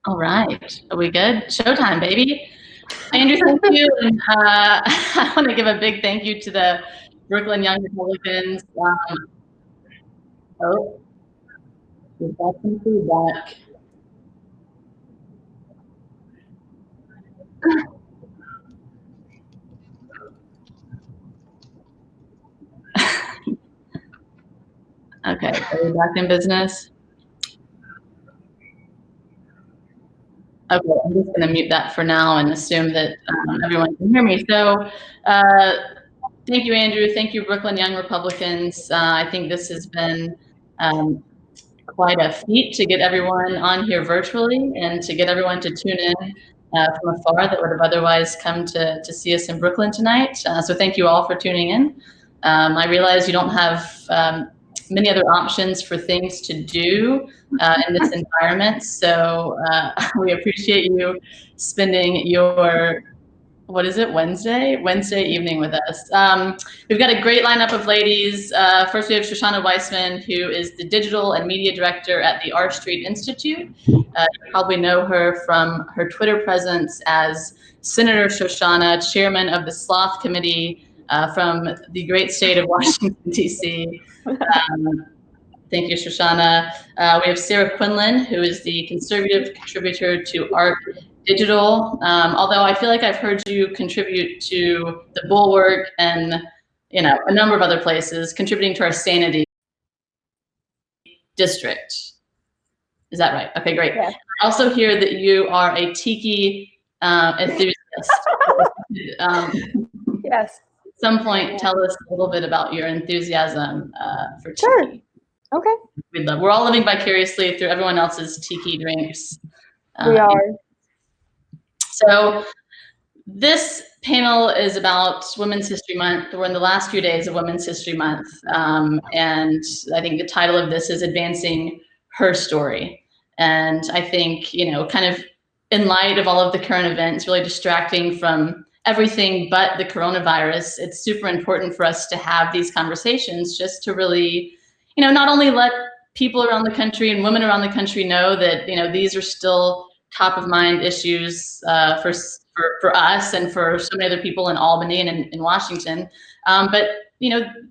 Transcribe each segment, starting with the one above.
All right, are we good? Showtime, baby. Andrew, thank you. And I want to give a big thank you to the Brooklyn Young Republicans. Oh, we've got some feedback. Okay, are we back in business? Okay, I'm just going to mute that for now and assume that everyone can hear me. So thank you, Andrew. Thank you, Brooklyn Young Republicans. I think this has been quite a feat to get everyone on here virtually and to get everyone to tune in from afar that would have otherwise come to see us in Brooklyn tonight. So thank you all for tuning in. I realize you don't have many other options for things to do in this environment. So we appreciate you spending your, what is it, Wednesday evening with us. We've got a great lineup of ladies. First, we have Shoshana Weissmann, who is the digital and media director at the HerStory Institute. You probably know her from her Twitter presence as Senator Shoshana, chairman of the Sloth Committee from the great state of Washington, D.C. Thank you, Shoshana. We have Sarah Quinlan, who is the conservative contributor to Art Digital, although I feel like I've heard you contribute to the Bulwark and a number of other places, contributing to our Sanity district. Is that right? Okay, great. Yeah. I also hear that you are a tiki enthusiast. Yes. At some point, tell us a little bit about your enthusiasm for tiki. Sure. Okay. We're all living vicariously through everyone else's tiki drinks. We are. So this panel is about Women's History Month. We're in the last few days of Women's History Month. And I think the title of this is Advancing Her Story. And I think, kind of in light of all of the current events, really distracting from everything but the coronavirus, it's super important for us to have these conversations just to really, not only let people around the country and women around the country know that, these are still top of mind issues for us and for so many other people in Albany and in Washington. But,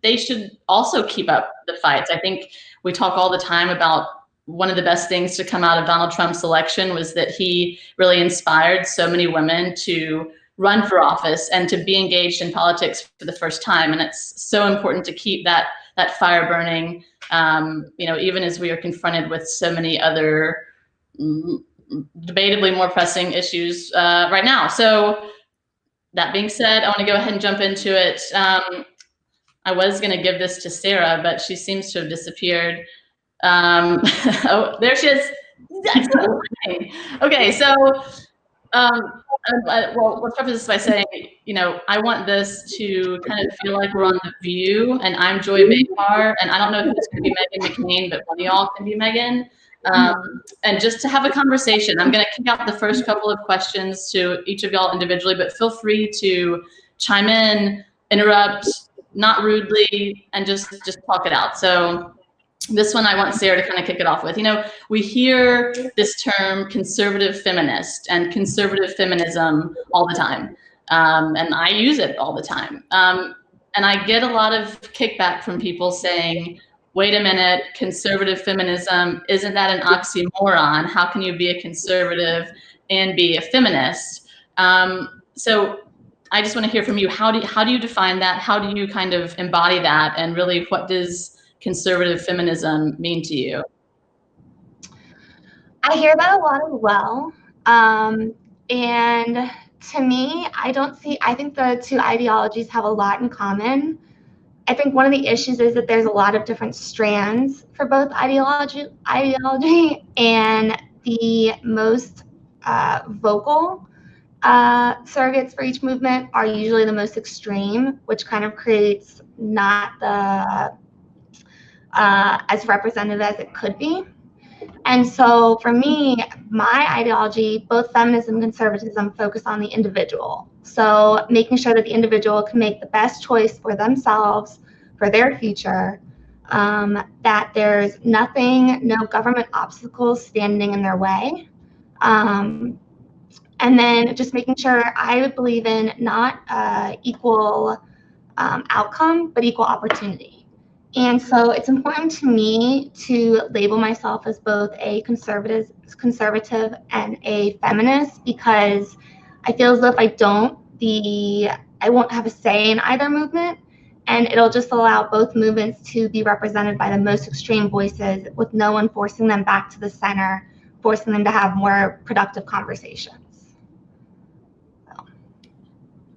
they should also keep up the fights. I think we talk all the time about one of the best things to come out of Donald Trump's election was that he really inspired so many women to run for office and to be engaged in politics for the first time. And it's so important to keep that fire burning, even as we are confronted with so many other debatably more pressing issues right now. So that being said, I want to go ahead and jump into it. I was going to give this to Sarah, but she seems to have disappeared. Oh, there she is. Okay, so well, let's preface this by saying, I want this to kind of feel like we're on The View, and I'm Joy Behar, and I don't know if it's going to be Meghan McCain, but one of y'all can be Meghan. And just to have a conversation, I'm going to kick out the first couple of questions to each of y'all individually, but feel free to chime in, interrupt, not rudely, and just talk it out. So this one I want Sarah to kind of kick it off with. We hear this term conservative feminist and conservative feminism all the time. And I use it all the time. And I get a lot of kickback from people saying, wait a minute, conservative feminism, isn't that an oxymoron? How can you be a conservative and be a feminist? So I just want to hear from you. How do you define that? How do you kind of embody that? And really, what does conservative feminism mean to you? I hear that a lot as well. And to me, I think the two ideologies have a lot in common. I think one of the issues is that there's a lot of different strands for both ideology, and the most vocal surrogates for each movement are usually the most extreme, which kind of creates not the as representative as it could be. And so for me, my ideology, both feminism and conservatism, focus on the individual. So making sure that the individual can make the best choice for themselves, for their future, that there's no government obstacles standing in their way, And then just making sure I believe in not equal outcome, but equal opportunity. And so it's important to me to label myself as both a conservative and a feminist, because I feel as though if I don't, I won't have a say in either movement, and it'll just allow both movements to be represented by the most extreme voices with no one forcing them back to the center, forcing them to have more productive conversations.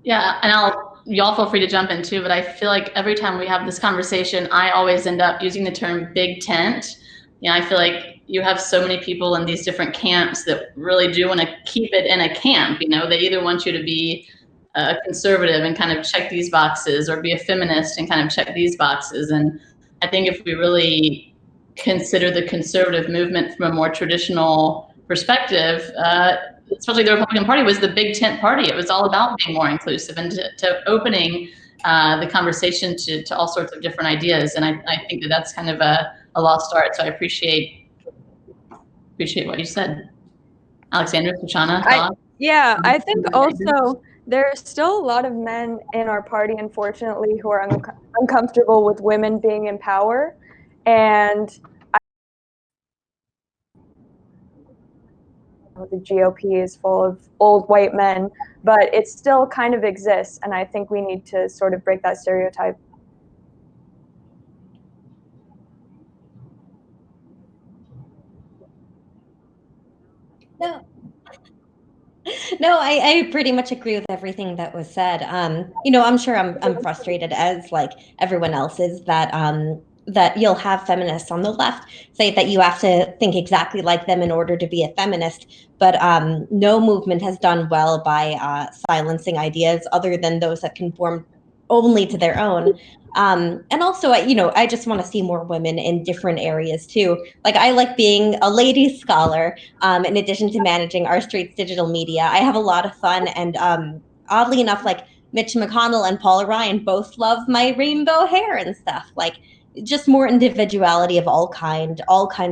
Yeah, and y'all feel free to jump in too, but I feel like every time we have this conversation, I always end up using the term big tent. You know, I feel like you have so many people in these different camps that really do want to keep it in a camp. You know, they either want you to be a conservative and kind of check these boxes, or be a feminist and kind of check these boxes. And I think if we really consider the conservative movement from a more traditional perspective, especially the Republican Party was the big tent party. It was all about being more inclusive and to opening the conversation to all sorts of different ideas. And I think that that's kind of a lost art. So I appreciate what you said. Alexandra, Shoshana, thoughts? Yeah, I think also there's still a lot of men in our party, unfortunately, who are uncomfortable with women being in power. And the GOP is full of old white men, but it still kind of exists. And I think we need to sort of break that stereotype. No, I pretty much agree with everything that was said. You know, I'm sure I'm frustrated, as like everyone else is, that that you'll have feminists on the left say that you have to think exactly like them in order to be a feminist. But no movement has done well by silencing ideas other than those that conform only to their own. And also, you know, I just want to see more women in different areas too. Like, I like being a lady scholar. In addition to managing our street's digital media, I have a lot of fun. And oddly enough, like Mitch McConnell and Paula Ryan both love my rainbow hair and stuff. Like, just more individuality of all kinds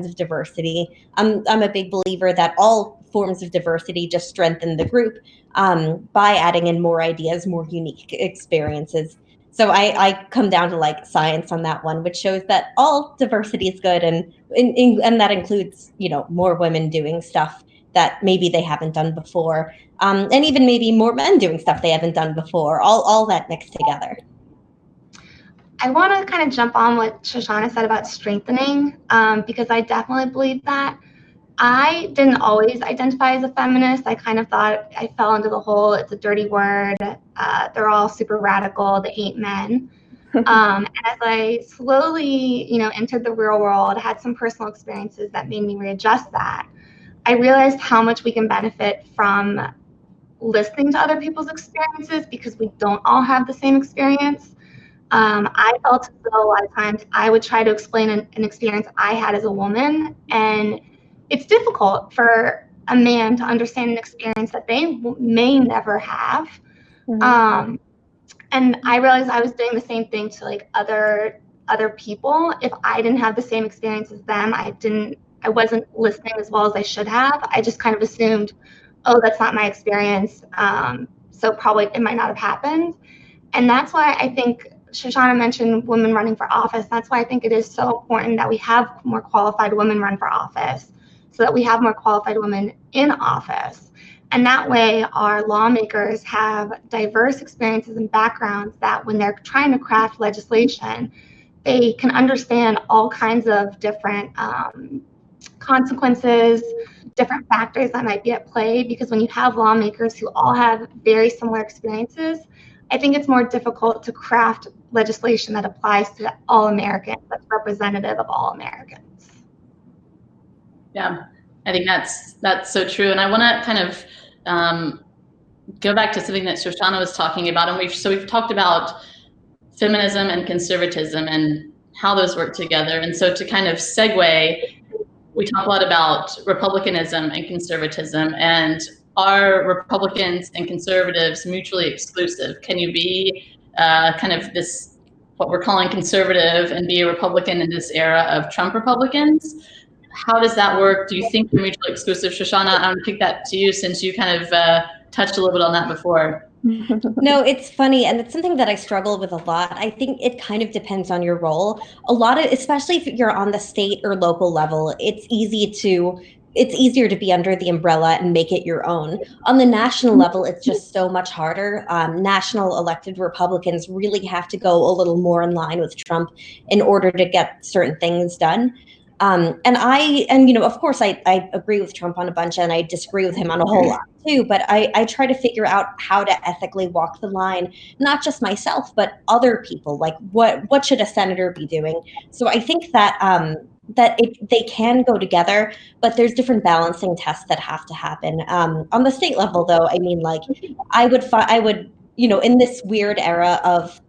of diversity. I'm a big believer that all forms of diversity just strengthen the group by adding in more ideas, more unique experiences. So I come down to like science on that one, which shows that all diversity is good, and that includes, you know, more women doing stuff that maybe they haven't done before, and even maybe more men doing stuff they haven't done before. All that mixed together. I want to kind of jump on what Shoshana said about strengthening, because I definitely believe that. I didn't always identify as a feminist. I kind of thought I fell into the whole, it's a dirty word, they're all super radical, they hate men. And as I slowly, you know, entered the real world, had some personal experiences that made me readjust that, I realized how much we can benefit from listening to other people's experiences, because we don't all have the same experience. I felt as though a lot of times I would try to explain an experience I had as a woman, and it's difficult for a man to understand an experience that they may never have. Mm-hmm. And I realized I was doing the same thing to like other people. If I didn't have the same experience as them, I wasn't listening as well as I should have. I just kind of assumed, oh, that's not my experience, so probably it might not have happened. And that's why I think Shoshana mentioned women running for office. That's why I think it is so important that we have more qualified women run for office, so that we have more qualified women in office. And that way our lawmakers have diverse experiences and backgrounds, that when they're trying to craft legislation, they can understand all kinds of different consequences, different factors that might be at play. Because when you have lawmakers who all have very similar experiences, I think it's more difficult to craft legislation that applies to all Americans, that's representative of all Americans. Yeah, I think that's so true. And I want to kind of go back to something that Shoshana was talking about. And we've talked about feminism and conservatism and how those work together. And so to kind of segue, we talk a lot about republicanism and conservatism. And are Republicans and conservatives mutually exclusive? Can you be kind of what we're calling conservative and be a Republican in this era of Trump Republicans? how does that work? Do you think they're mutually exclusive? Shoshana, I'm going to kick that to you since you kind of touched a little bit on that before. No, it's funny, and it's something that I struggle with a lot. I think it kind of depends on your role. A lot of, especially if you're on the state or local level, it's easier to be under the umbrella and make it your own. On the national level, it's just so much harder. National elected Republicans really have to go a little more in line with Trump in order to get certain things done. And of course, I agree with Trump on a bunch, and I disagree with him on a whole lot too. But I try to figure out how to ethically walk the line, not just myself, but other people. Like, what should a senator be doing? So I think that they can go together, but there's different balancing tests that have to happen. On the state level, though, I mean, like, I would. In this weird era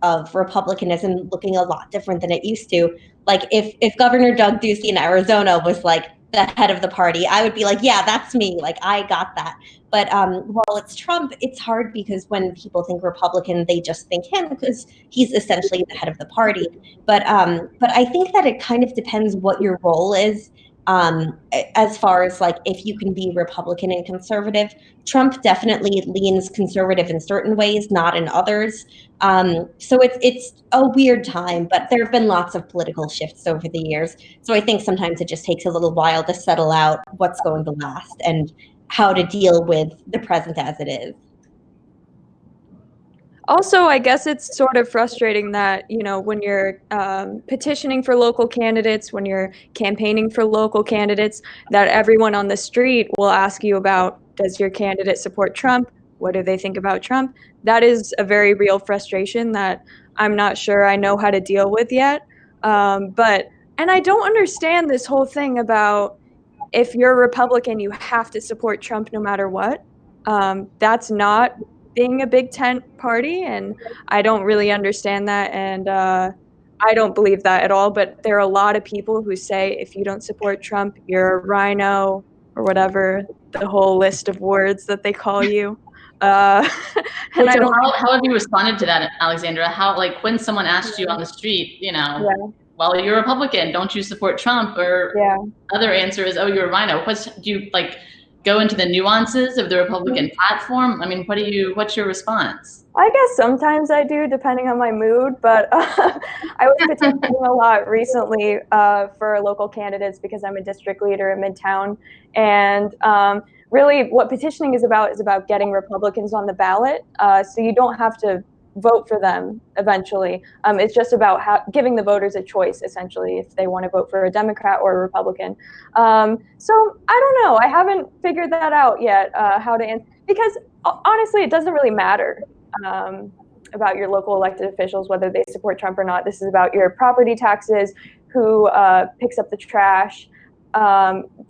of Republicanism looking a lot different than it used to, like if Governor Doug Ducey in Arizona was like the head of the party, I would be like, yeah, that's me. Like, I got that. But while it's Trump, it's hard because when people think Republican, they just think him because he's essentially the head of the party. But I think that it kind of depends what your role is. As far as like if you can be Republican and conservative, Trump definitely leans conservative in certain ways, not in others. So it's a weird time, but there have been lots of political shifts over the years. So I think sometimes it just takes a little while to settle out what's going to last and how to deal with the present as it is. Also, I guess it's sort of frustrating that, when you're petitioning for local candidates, when you're campaigning for local candidates, that everyone on the street will ask you about, does your candidate support Trump? What do they think about Trump? That is a very real frustration that I'm not sure I know how to deal with yet. And I don't understand this whole thing about if you're a Republican, you have to support Trump no matter what. That's not being a big tent party, and I don't really understand that, and I don't believe that at all. But there are a lot of people who say if you don't support Trump, you're a rhino or whatever, the whole list of words that they call you. And so how have you responded to that, Alexandra? How, like, when someone asked you on the street, well, you're a Republican, don't you support Trump? Or other answer is, oh, you're a rhino. Do you like go into the nuances of the Republican platform? I mean, what's your response? I guess sometimes I do, depending on my mood, but I was petitioning a lot recently for local candidates because I'm a district leader in Midtown. And really what petitioning is about getting Republicans on the ballot. So you don't have to vote for them eventually. It's just about giving the voters a choice, essentially, if they want to vote for a Democrat or a Republican. So I don't know. I haven't figured that out yet, how to answer, because honestly, it doesn't really matter about your local elected officials, whether they support Trump or not. This is about your property taxes, who picks up the trash,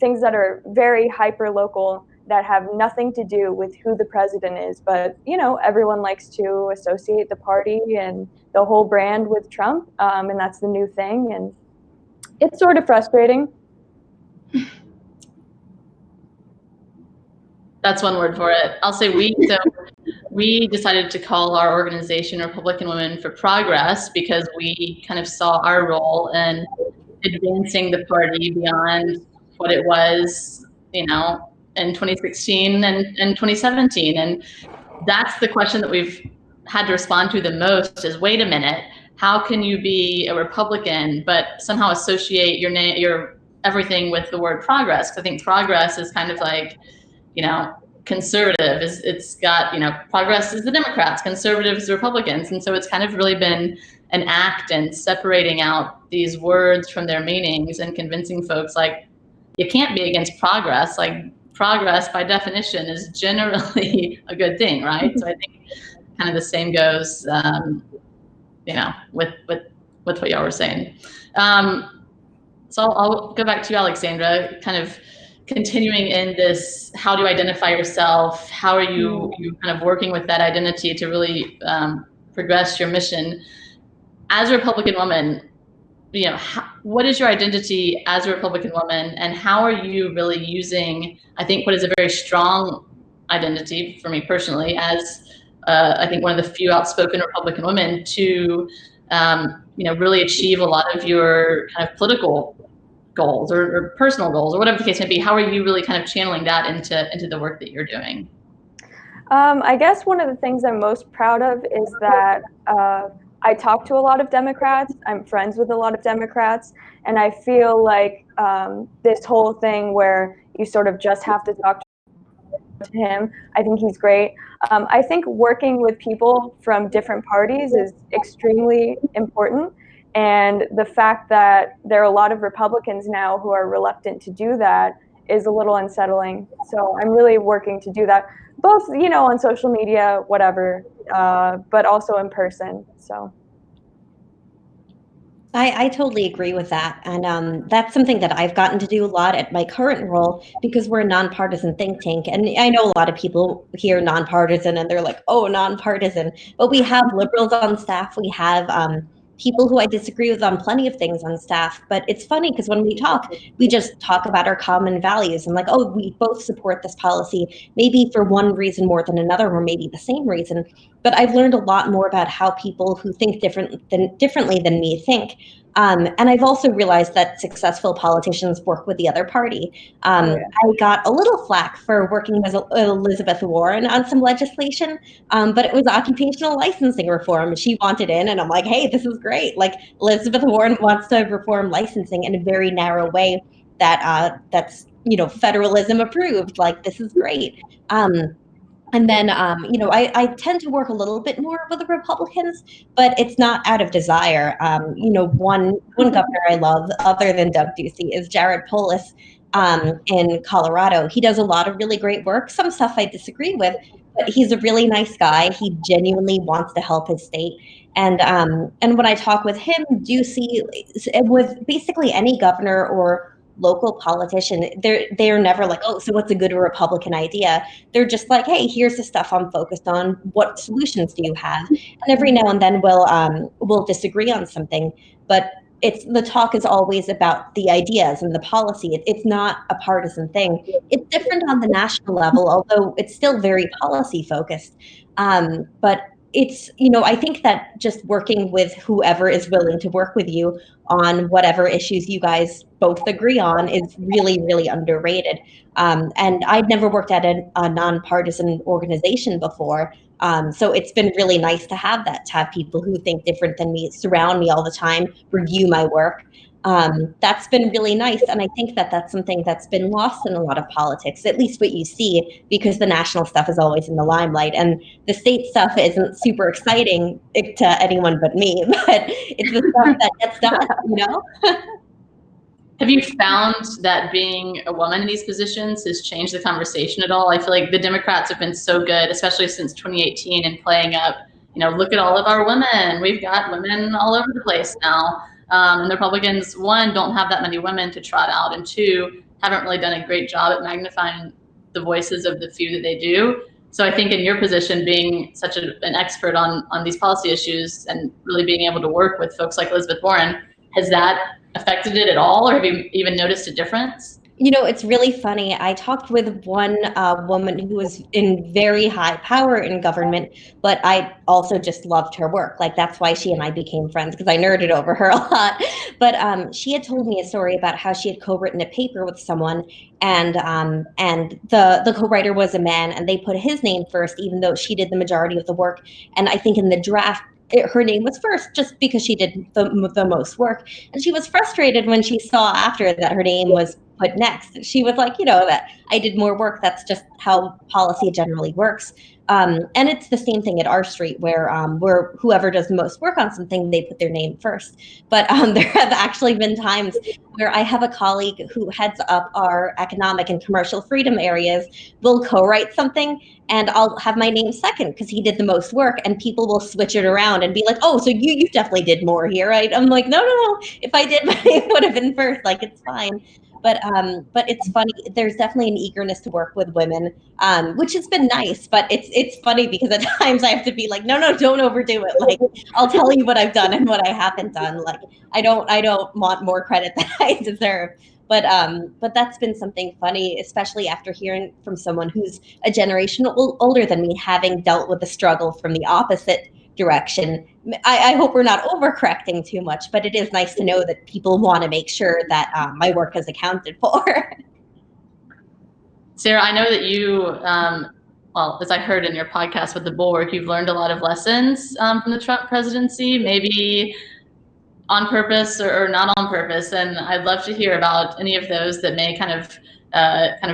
things that are very hyper local that have nothing to do with who the president is. But, everyone likes to associate the party and the whole brand with Trump. And that's the new thing. And it's sort of frustrating. That's one word for it. I'll say we decided to call our organization Republican Women for Progress because we kind of saw our role in advancing the party beyond what it was, in 2016 and 2017. And that's the question that we've had to respond to the most is, wait a minute, how can you be a Republican but somehow associate your everything with the word progress? I think progress is kind of like, conservative it's got, progress is the Democrats, conservatives the Republicans. And so it's kind of really been an act in separating out these words from their meanings and convincing folks like, you can't be against progress. Like, progress by definition is generally a good thing, right? So I think kind of the same goes, with what y'all were saying. So I'll go back to you, Alexandra, kind of continuing in this, how do you identify yourself? How are you kind of working with that identity to really progress your mission? As a Republican woman, what is your identity as a Republican woman, and how are you really using, I think, what is a very strong identity for me personally as I think one of the few outspoken Republican women to really achieve a lot of your kind of political goals or personal goals or whatever the case may be? How are you really kind of channeling that into the work that you're doing? I guess one of the things I'm most proud of is that I talk to a lot of Democrats. I'm friends with a lot of Democrats, and I feel like this whole thing where you sort of just have to talk to him, I think he's great. I think working with people from different parties is extremely important, and the fact that there are a lot of Republicans now who are reluctant to do that is a little unsettling. So I'm really working to do that, both, you know, on social media, whatever, but also in person. So I totally agree with that. And that's something that I've gotten to do a lot at my current role because we're a nonpartisan think tank. And I know a lot of people hear nonpartisan and they're like, oh, nonpartisan. But we have liberals on staff. We have people who I disagree with on plenty of things on staff. But it's funny because when we talk, we just talk about our common values and like, oh, we both support this policy, maybe for one reason more than another, or maybe the same reason. But I've learned a lot more about how people who think differently than me think. And I've also realized that successful politicians work with the other party. I got a little flack for working with Elizabeth Warren on some legislation, but it was occupational licensing reform. She wanted in, and I'm like, hey, this is great. Like Elizabeth Warren wants to reform licensing in a very narrow way that's federalism approved. Like this is great. And then, I tend to work a little bit more with the Republicans, but it's not out of desire. One governor I love, other than Doug Ducey, is Jared Polis in Colorado. He does a lot of really great work. Some stuff I disagree with, but he's a really nice guy. He genuinely wants to help his state. And when I talk with him, Ducey, with basically any governor or local politician, they're never like, oh, so what's a good Republican idea? They're just like, hey, here's the stuff I'm focused on. What solutions do you have? And every now and then we'll disagree on something, but the talk is always about the ideas and the policy. It's not a partisan thing. It's different on the national level, although it's still very policy focused. But it's, I think that just working with whoever is willing to work with you on whatever issues you guys both agree on is really, really underrated. And I'd never worked at a nonpartisan organization before. So it's been really nice to have people who think different than me surround me all the time, review my work. That's been really nice. And I think that that's something that's been lost in a lot of politics, at least what you see, because the national stuff is always in the limelight and the state stuff isn't super exciting to anyone but me, but it's the stuff that gets done, Have you found that being a woman in these positions has changed the conversation at all? I feel like the Democrats have been so good, especially since 2018, in playing up, look at all of our women. We've got women all over the place now. And the Republicans, one, don't have that many women to trot out, and two, haven't really done a great job at magnifying the voices of the few that they do. So I think in your position, being such an expert on these policy issues and really being able to work with folks like Elizabeth Warren, has that affected it at all, or have you even noticed a difference? It's really funny. I talked with one woman who was in very high power in government, but I also just loved her work. Like that's why she and I became friends, because I nerded over her a lot. But she had told me a story about how she had co-written a paper with someone, and the co-writer was a man, and they put his name first, even though she did the majority of the work. And I think in the draft, her name was first just because she did the most work. And she was frustrated when she saw after that her name was put next. She was like, that I did more work. That's just how policy generally works. And it's the same thing at our street where whoever does the most work on something, they put their name first. But there have actually been times where I have a colleague who heads up our economic and commercial freedom areas will co-write something, and I'll have my name second because he did the most work, and people will switch it around and be like, oh, so you definitely did more here, right? I'm like, no. If I did, my name would have been first. Like, it's fine. But it's funny. There's definitely an eagerness to work with women, which has been nice. But it's funny because at times I have to be like, no, don't overdo it. Like, I'll tell you what I've done and what I haven't done. Like, I don't want more credit than I deserve. But that's been something funny, especially after hearing from someone who's a generation older than me, having dealt with the struggle from the opposite direction. I hope we're not overcorrecting too much, but it is nice to know that people want to make sure that my work is accounted for. Sarah, I know that you, well, as I heard in your podcast with the Bulwark, you've learned a lot of lessons from the Trump presidency, maybe on purpose or not on purpose. And I'd love to hear about any of those that may kind of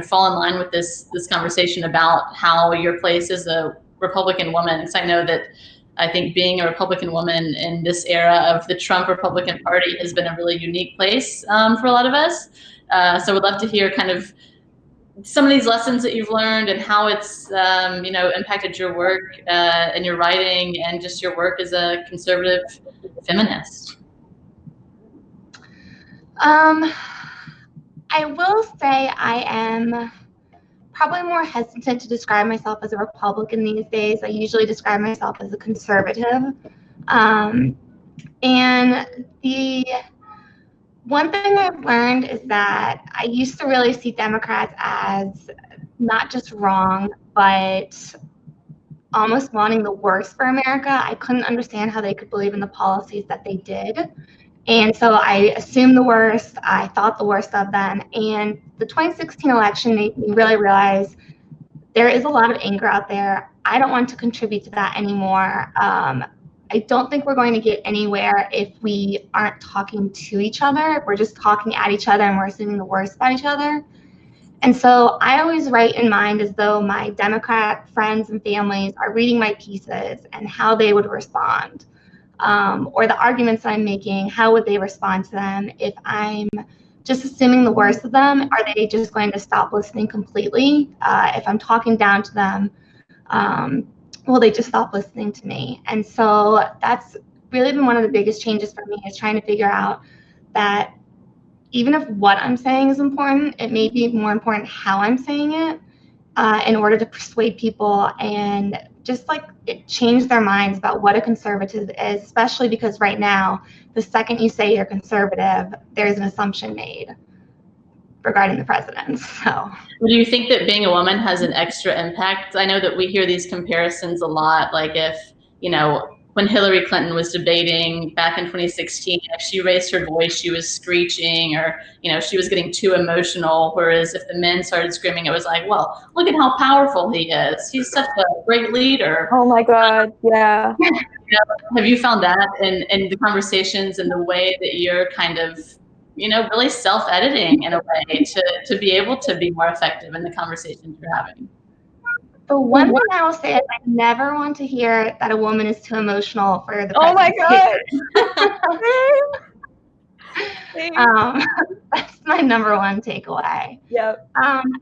fall in line with this conversation about how your place as a Republican woman. Because I know that I think being a Republican woman in this era of the Trump Republican Party has been a really unique place for a lot of us. So we'd love to hear kind of some of these lessons that you've learned and how it's impacted your work and your writing and just your work as a conservative feminist. I will say I am probably more hesitant to describe myself as a Republican these days. I usually describe myself as a conservative. And the one thing I've learned is that I used to really see Democrats as not just wrong, but almost wanting the worst for America. I couldn't understand how they could believe in the policies that they did. And so I assumed the worst. I thought the worst of them. And the 2016 election made me really realize there is a lot of anger out there. I don't want to contribute to that anymore. I don't think we're going to get anywhere if we aren't talking to each other. If we're just talking at each other and we're assuming the worst about each other. And so I always write in mind as though my Democrat friends and families are reading my pieces and how they would respond. Or the arguments I'm making, how would they respond to them? If I'm just assuming the worst of them, are they just going to stop listening completely? If I'm talking down to them, will they just stop listening to me? And so that's really been one of the biggest changes for me, is trying to figure out that even if what I'm saying is important, it may be more important how I'm saying it in order to persuade people and just like it change their minds about what a conservative is, especially because right now, the second you say you're conservative, there's an assumption made regarding the president. So, do you think that being a woman has an extra impact? I know that we hear these comparisons a lot, like if, when Hillary Clinton was debating back in 2016, if she raised her voice, she was screeching, or, she was getting too emotional. Whereas if the men started screaming, it was like, well, look at how powerful he is. He's such a great leader. Oh my God, yeah. Have you found that in the conversations and the way that you're kind of, really self-editing in a way to be able to be more effective in the conversations you're having? The one thing I will say is I never want to hear that a woman is too emotional for the presidency. Oh my God. That's my number one takeaway. Yep. And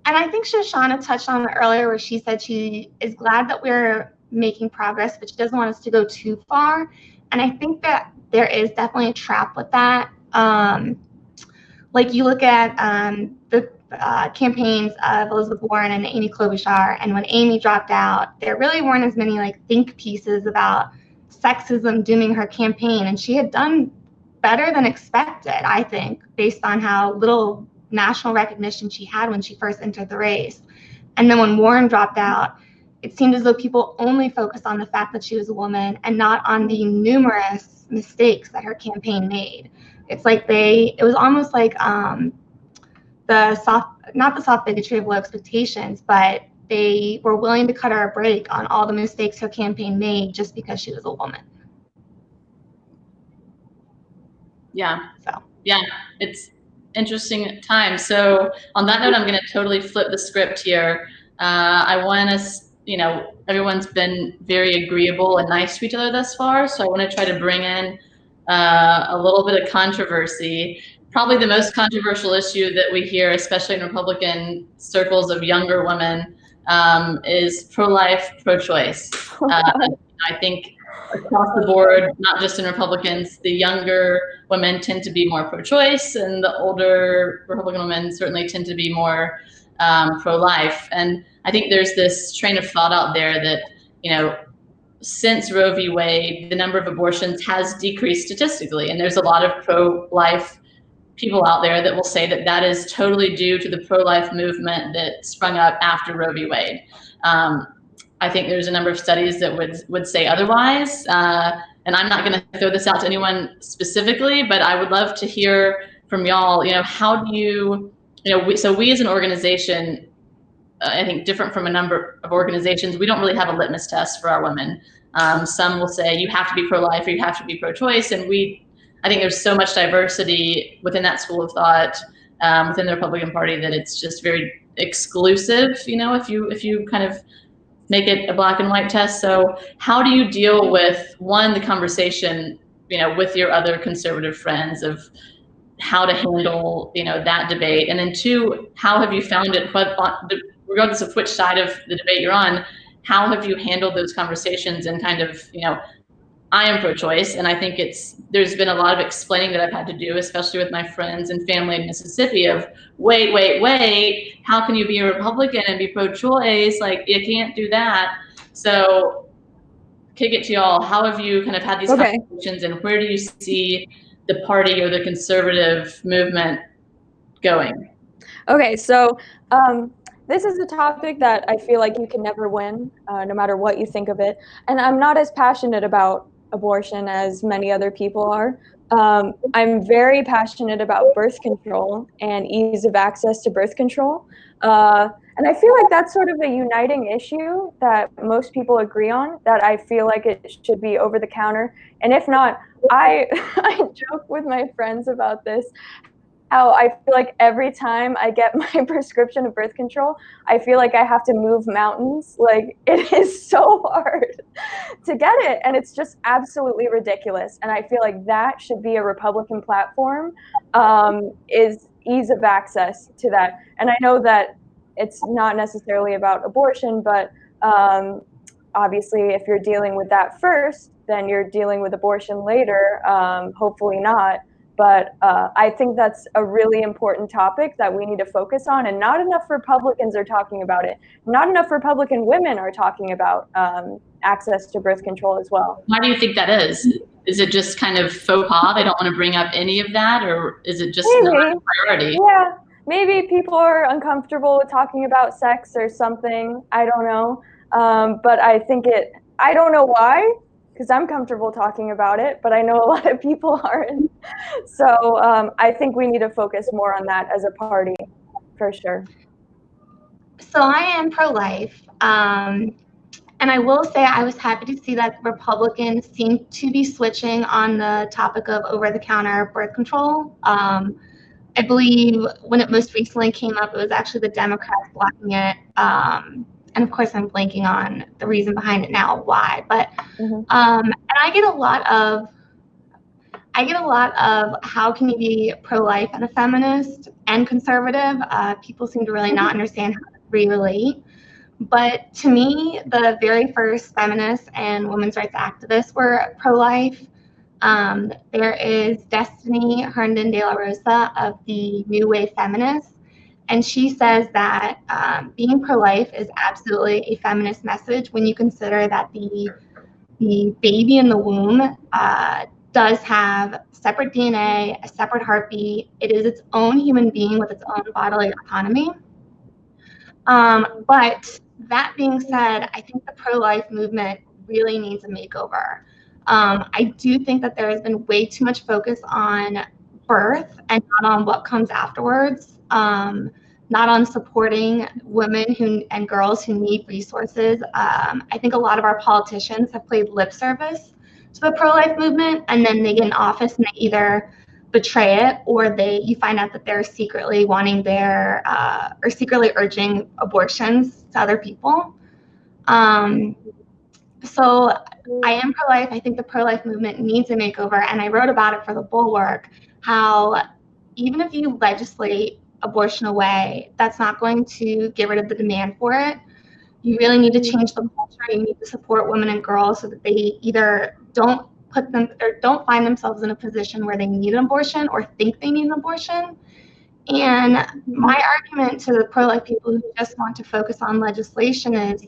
I think Shoshana touched on it earlier where she said she is glad that we're making progress, but she doesn't want us to go too far. And I think that there is definitely a trap with that. Like you look at the campaigns of Elizabeth Warren and Amy Klobuchar, and when Amy dropped out, there really weren't as many think pieces about sexism dooming her campaign, and she had done better than expected, I think, based on how little national recognition she had when she first entered the race. And then when Warren dropped out, it seemed as though people only focused on the fact that she was a woman and not on the numerous mistakes that her campaign made. It's like it was almost like not the soft bigotry of low expectations, but they were willing to cut her a break on all the mistakes her campaign made just because she was a woman. Yeah. So. Yeah, it's interesting time. So on that note, I'm going to totally flip the script here. I want us, everyone's been very agreeable and nice to each other thus far. So I want to try to bring in a little bit of controversy. Probably the most controversial issue that we hear, especially in Republican circles of younger women, is pro-life, pro-choice. I think across the board, not just in Republicans, the younger women tend to be more pro-choice, and the older Republican women certainly tend to be more pro-life. And I think there's this train of thought out there that, since Roe v. Wade, the number of abortions has decreased statistically, and there's a lot of pro-life people out there that will say that that is totally due to the pro-life movement that sprung up after Roe v. Wade. I think there's a number of studies that would say otherwise. And I'm not going to throw this out to anyone specifically, but I would love to hear from y'all, how do you, we as an organization, I think different from a number of organizations, we don't really have a litmus test for our women. Some will say you have to be pro-life or you have to be pro-choice. And I think there's so much diversity within that school of thought, within the Republican Party, that it's just very exclusive, if you kind of make it a black and white test. So how do you deal with, one, the conversation, with your other conservative friends of how to handle, that debate? And then two, how have you found it, but regardless of which side of the debate you're on, how have you handled those conversations and kind of, I am pro-choice, and I think there's been a lot of explaining that I've had to do, especially with my friends and family in Mississippi, of wait, how can you be a Republican and be pro-choice? Like, you can't do that. So kick it to y'all. How have you kind of had these conversations, and where do you see the party or the conservative movement going? Okay, so this is a topic that I feel like you can never win, no matter what you think of it. And I'm not as passionate about abortion as many other people are. I'm very passionate about birth control and ease of access to birth control. And I feel like that's sort of a uniting issue that most people agree on, that I feel like it should be over the counter. And if not, I joke with my friends about this, how I feel like every time I get my prescription of birth control, I feel like I have to move mountains. Like, it is so hard to get it, and it's just absolutely ridiculous. And I feel like that should be a Republican platform, is ease of access to that. And I know that it's not necessarily about abortion, but obviously if you're dealing with that first, then you're dealing with abortion later, hopefully not. But I think that's a really important topic that we need to focus on, and not enough Republicans are talking about it. Not enough Republican women are talking about access to birth control as well. Why do you think that is? Is it just kind of faux pas? They don't want to bring up any of that, or is it just not a priority? Yeah, maybe people are uncomfortable with talking about sex or something. I don't know. But I think I don't know why, because I'm comfortable talking about it, but I know a lot of people aren't. So I think we need to focus more on that as a party, for sure. So I am pro-life, and I will say I was happy to see that Republicans seem to be switching on the topic of over-the-counter birth control. I believe when it most recently came up, it was actually the Democrats blocking it. And of course, I'm blanking on the reason behind it now, why. But and I get a lot of how can you be pro-life and a feminist and conservative? People seem to really not understand how to relate. But to me, the very first feminists and women's rights activists were pro-life. There is Destiny Herndon de la Rosa of the New Wave Feminists, and she says that being pro-life is absolutely a feminist message when you consider that the baby in the womb does have separate DNA, a separate heartbeat. It is its own human being with its own bodily autonomy. But that being said, I think the pro-life movement really needs a makeover. I do think that there has been way too much focus on birth and not on what comes afterwards, not on supporting women and girls who need resources. I think a lot of our politicians have played lip service to the pro-life movement, and then they get in office and they either betray it, or you find out that they're secretly wanting or secretly urging abortions to other people. So I am pro-life. I think the pro-life movement needs a makeover, and I wrote about it for the Bulwark, how even if you legislate abortion away, that's not going to get rid of the demand for it. You really need to change the culture. You need to support women and girls so that they either don't find themselves in a position where they need an abortion or think they need an abortion. And my argument to the pro-life people who just want to focus on legislation is,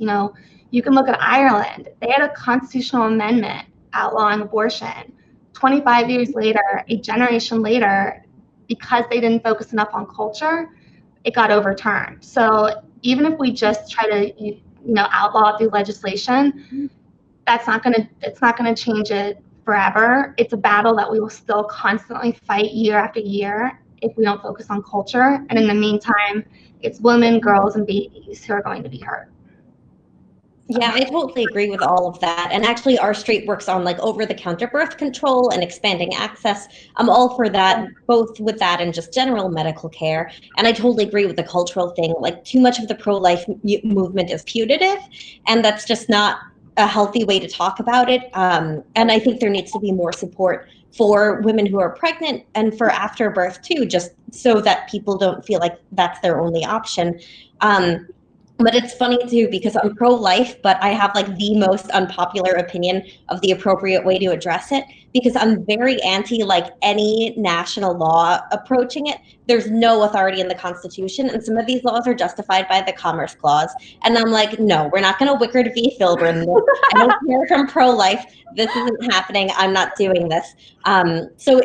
you can look at Ireland. They had a constitutional amendment outlawing abortion. 25 years later, a generation later, because they didn't focus enough on culture, it got overturned. So even if we just try to outlaw through legislation. It's not gonna change it forever. It's a battle that we will still constantly fight year after year if we don't focus on culture. And in the meantime, it's women, girls, and babies who are going to be hurt. Yeah, I totally agree with all of that. And actually, our street works on like over-the-counter birth control and expanding access. I'm all for that, both with that and just general medical care. And I totally agree with the cultural thing. Like, too much of the pro-life movement is punitive, and that's just not a healthy way to talk about it. And I think there needs to be more support for women who are pregnant and for after birth too, just so that people don't feel like that's their only option. But it's funny too, because I'm pro-life, but I have like the most unpopular opinion of the appropriate way to address it, because I'm very anti like any national law approaching it. There's no authority in the Constitution, and some of these laws are justified by the Commerce Clause. And I'm like, no, we're not going to Wickard v. Filburn. I don't care if I'm pro-life. This isn't happening. I'm not doing this. So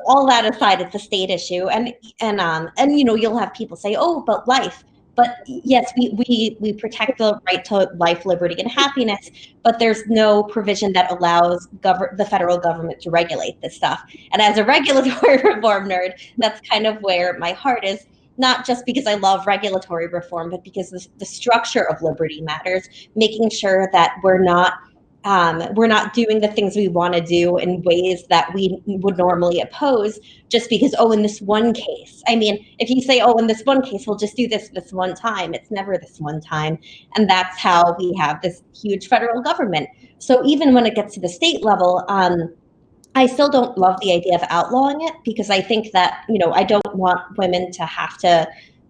all that aside, it's a state issue, and you'll have people say, oh, but life. But yes, we protect the right to life, liberty, and happiness, but there's no provision that allows the federal government to regulate this stuff. And as a regulatory reform nerd, that's kind of where my heart is, not just because I love regulatory reform, but because the structure of liberty matters, making sure that we're not doing the things we want to do in ways that we would normally oppose just because, in this one case. I mean, if you say, in this one case, we'll just do this one time, it's never this one time. And that's how we have this huge federal government. So even when it gets to the state level, I still don't love the idea of outlawing it, because I think that, I don't want women to have to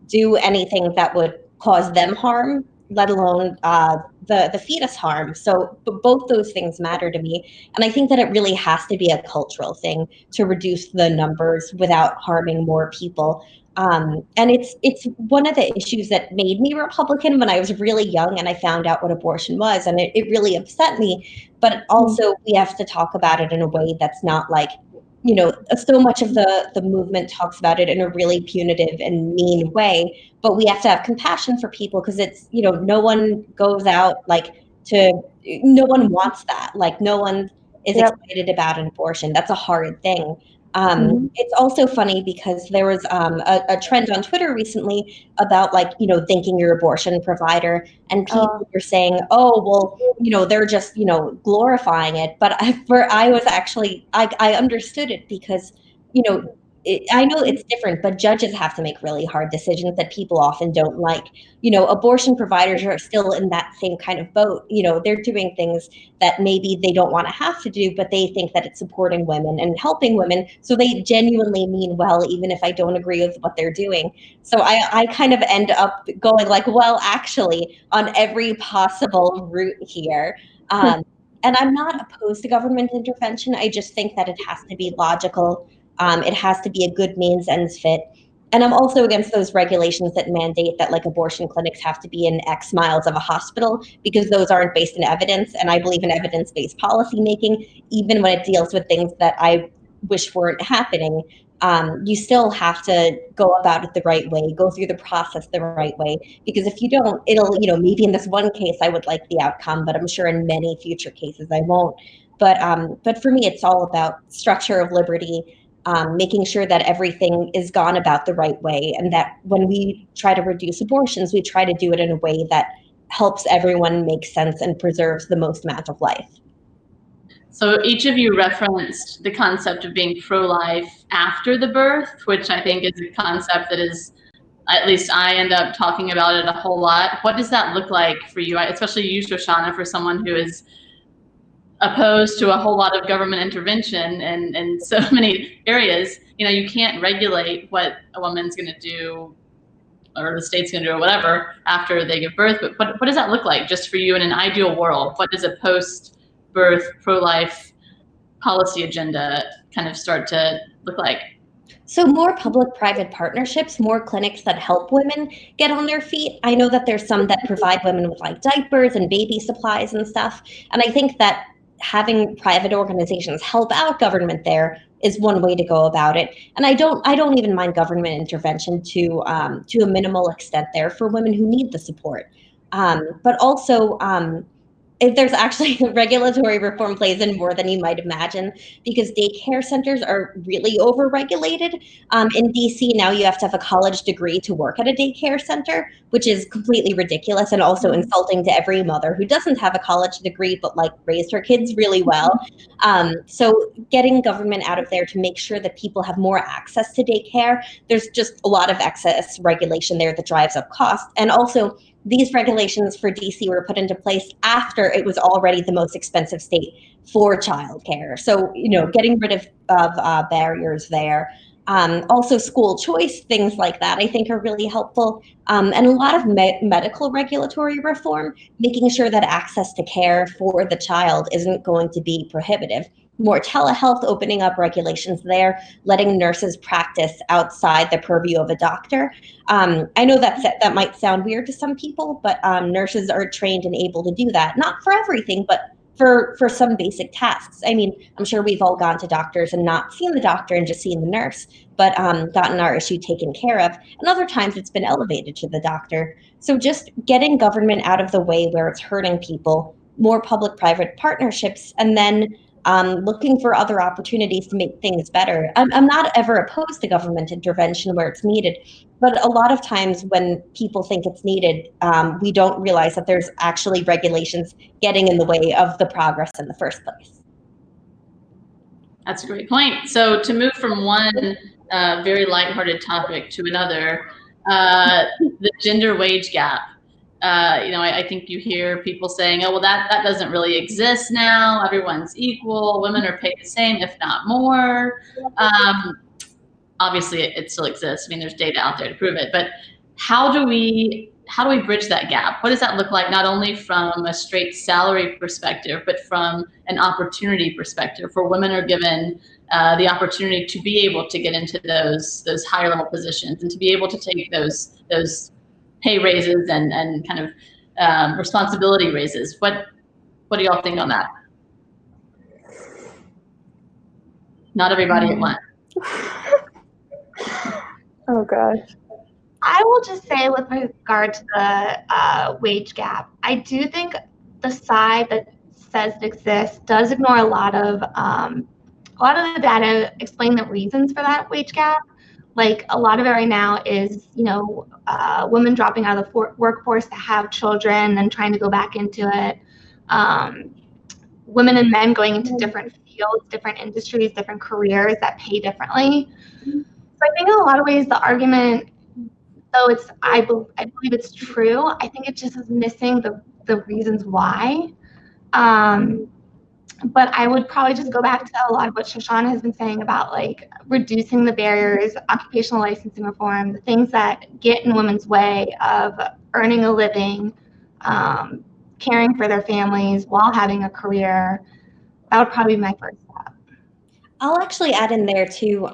do anything that would cause them harm, let alone the fetus harm. So both those things matter to me. And I think that it really has to be a cultural thing to reduce the numbers without harming more people. And it's one of the issues that made me Republican when I was really young and I found out what abortion was. And it really upset me. But also we have to talk about it in a way that's not like, so much of the movement talks about it in a really punitive and mean way, but we have to have compassion for people, because it's, no one goes out no one wants that. Like, no one is excited about an abortion. That's a hard thing. It's also funny because there was a trend on Twitter recently about thanking your abortion provider, and people were saying, they're just, glorifying it. But I understood it, because, I know it's different, but judges have to make really hard decisions that people often don't like. Abortion providers are still in that same kind of boat. They're doing things that maybe they don't want to have to do, but they think that it's supporting women and helping women. So they genuinely mean well, even if I don't agree with what they're doing. So I kind of end up going actually, on every possible route here. And I'm not opposed to government intervention. I just think that it has to be logical. It has to be a good means ends fit. And I'm also against those regulations that mandate that abortion clinics have to be in X miles of a hospital, because those aren't based in evidence. And I believe in evidence-based policy making, even when it deals with things that I wish weren't happening. You still have to go about it the right way, go through the process the right way, because if you don't, it'll, maybe in this one case I would like the outcome, but I'm sure in many future cases I won't. But for me, it's all about structure of liberty, making sure that everything is gone about the right way, and that when we try to reduce abortions, we try to do it in a way that helps everyone make sense and preserves the most amount of life. So each of you referenced the concept of being pro-life after the birth, which I think is a concept that is, at least I end up talking about it a whole lot. What does that look like for you, especially you, Shoshana, for someone who is opposed to a whole lot of government intervention in so many areas? You can't regulate what a woman's going to do, or the state's going to do, or whatever, after they give birth. But what does that look like just for you in an ideal world? What does a post-birth pro-life policy agenda kind of start to look like? So more public-private partnerships, more clinics that help women get on their feet. I know that there's some that provide women with diapers and baby supplies and stuff. And I think that having private organizations help out government there is one way to go about it. And I don't even mind government intervention to a minimal extent there for women who need the support. But also, there's actually regulatory reform plays in more than you might imagine, because daycare centers are really overregulated. In DC now, you have to have a college degree to work at a daycare center, which is completely ridiculous and also insulting to every mother who doesn't have a college degree but like raised her kids really well. So getting government out of there to make sure that people have more access to daycare, there's just a lot of excess regulation there that drives up cost. And also, these regulations for DC were put into place after it was already the most expensive state for childcare. So, getting rid of barriers there. Also, school choice, things like that, I think are really helpful. And a lot of medical regulatory reform, making sure that access to care for the child isn't going to be prohibitive. More telehealth, opening up regulations there, letting nurses practice outside the purview of a doctor. I know that might sound weird to some people, but nurses are trained and able to do that. Not for everything, but for some basic tasks. I mean, I'm sure we've all gone to doctors and not seen the doctor and just seen the nurse, but gotten our issue taken care of. And other times it's been elevated to the doctor. So just getting government out of the way where it's hurting people, more public-private partnerships, and then looking for other opportunities to make things better. I'm not ever opposed to government intervention where it's needed, but a lot of times when people think it's needed, we don't realize that there's actually regulations getting in the way of the progress in the first place. That's a great point. So to move from one very lighthearted topic to another, the gender wage gap. I think you hear people saying, oh, well, that doesn't really exist now. Everyone's equal. Women are paid the same, if not more. Obviously, it still exists. I mean, there's data out there to prove it. But how do we bridge that gap? What does that look like, not only from a straight salary perspective, but from an opportunity perspective, where women are given the opportunity to be able to get into those higher level positions and to be able to take those pay raises and kind of responsibility raises. What do y'all think on that? Not everybody at once. Oh gosh. I will just say, with regard to the wage gap, I do think the side that says it exists does ignore a lot of the data explaining the reasons for that wage gap. Like, a lot of it right now is, women dropping out of the workforce to have children and trying to go back into it. Women and men going into different fields, different industries, different careers that pay differently. So I think in a lot of ways the argument, though I believe it's true, I think it just is missing the reasons why. But I would probably just go back to a lot of what Shoshana has been saying about, like, reducing the barriers, occupational licensing reform, the things that get in women's way of earning a living, caring for their families while having a career. That would probably be my first step. I'll actually add in there too,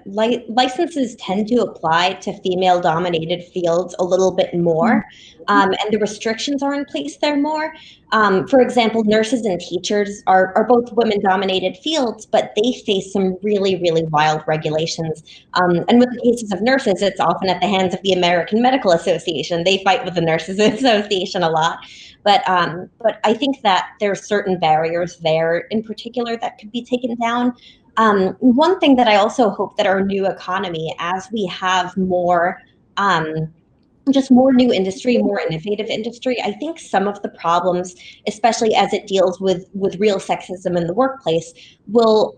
licenses tend to apply to female-dominated fields a little bit more, and the restrictions are in place there more. For example, nurses and teachers are both women-dominated fields, but they face some really, really wild regulations. And with the cases of nurses, it's often at the hands of the American Medical Association. They fight with the Nurses Association a lot. But I think that there are certain barriers there in particular that could be taken down. One thing that I also hope that our new economy, as we have more, just more new industry, more innovative industry, I think some of the problems, especially as it deals with real sexism in the workplace,